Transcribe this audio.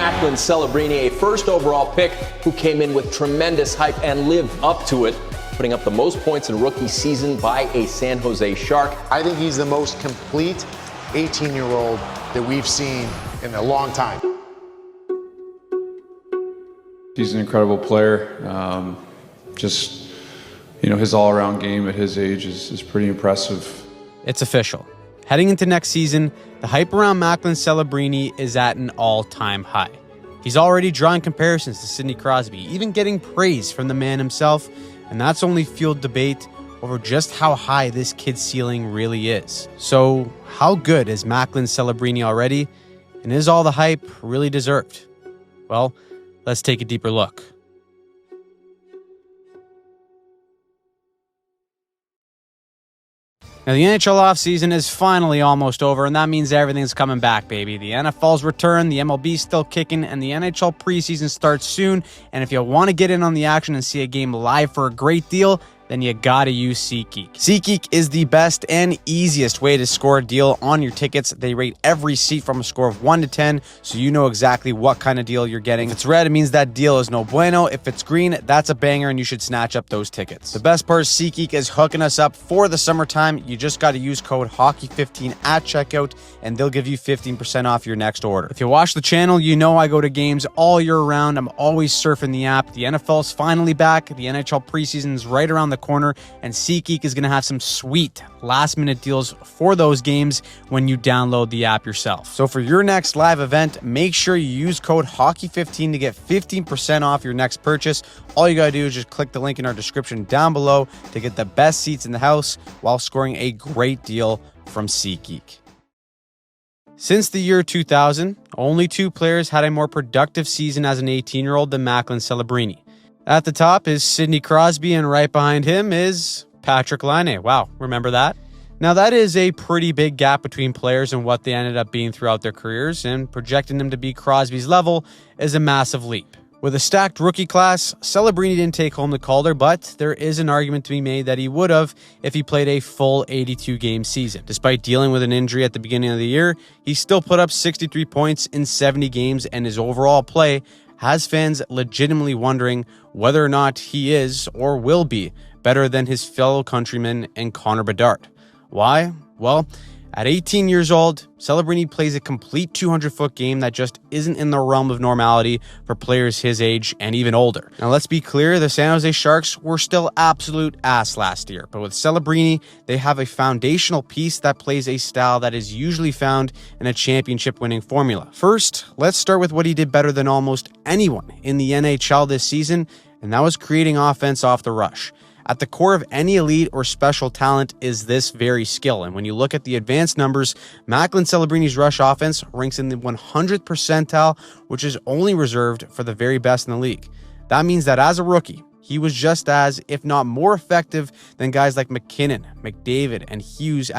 Macklin Celebrini, a first overall pick who came in with tremendous hype and lived up to it, putting up the most points in rookie season by a San Jose Shark. I think he's the most complete 18-year-old that we've seen in a long time. He's an incredible player. His all-around game at his age is pretty impressive. It's official. Heading into next season, the hype around Macklin Celebrini is at an all-time high. He's already drawing comparisons to Sidney Crosby, even getting praise from the man himself, and that's only fueled debate over just how high this kid's ceiling really is. So, how good is Macklin Celebrini already, and is all the hype really deserved? Well, let's take a deeper look. Now, the NHL offseason is finally almost over, and that means everything's coming back, baby. The NFL's returned, the MLB's still kicking, and the NHL preseason starts soon. And if you want to get in on the action and see a game live for a great deal, then you gotta use SeatGeek. SeatGeek is the best and easiest way to score a deal on your tickets. They rate every seat from a score of 1 to 10, so you know exactly what kind of deal you're getting. If it's red, it means that deal is no bueno. If it's green, that's a banger, and you should snatch up those tickets. The best part is SeatGeek is hooking us up for the summertime. You just gotta use code HOCKEY15 at checkout, and they'll give you 15% off your next order. If you watch the channel, you know I go to games all year round. I'm always surfing the app. The NFL's finally back. The NHL preseason is right around the corner, and SeatGeek is going to have some sweet last-minute deals for those games when you download the app yourself. So for your next live event, make sure you use code HOCKEY15 to get 15% off your next purchase. All you got to do is just click the link in our description down below to get the best seats in the house while scoring a great deal from SeatGeek. Since the year 2000, only 2 players had a more productive season as an 18-year-old than Macklin Celebrini. At the top is Sidney Crosby, and right behind him is Patrik Laine. Wow, remember that? Now, that is a pretty big gap between players and what they ended up being throughout their careers, and projecting them to be Crosby's level is a massive leap. With a stacked rookie class, Celebrini didn't take home the Calder, but there is an argument to be made that he would have if he played a full 82-game season. Despite dealing with an injury at the beginning of the year, he still put up 63 points in 70 games, and his overall play has fans legitimately wondering whether or not he is or will be better than his fellow countryman and Connor Bedard. Why? Well, at 18 years old, Celebrini plays a complete 200-foot game that just isn't in the realm of normality for players his age and even older. Now, let's be clear, the San Jose Sharks were still absolute ass last year, but with Celebrini, they have a foundational piece that plays a style that is usually found in a championship-winning formula. First, let's start with what he did better than almost anyone in the NHL this season, and that was creating offense off the rush. At the core of any elite or special talent is this very skill, and when you look at the advanced numbers, Macklin Celebrini's rush offense ranks in the 100th percentile, which is only reserved for the very best in the league. That means that as a rookie, he was just as, if not more effective than guys like McKinnon, McDavid, and Hughes at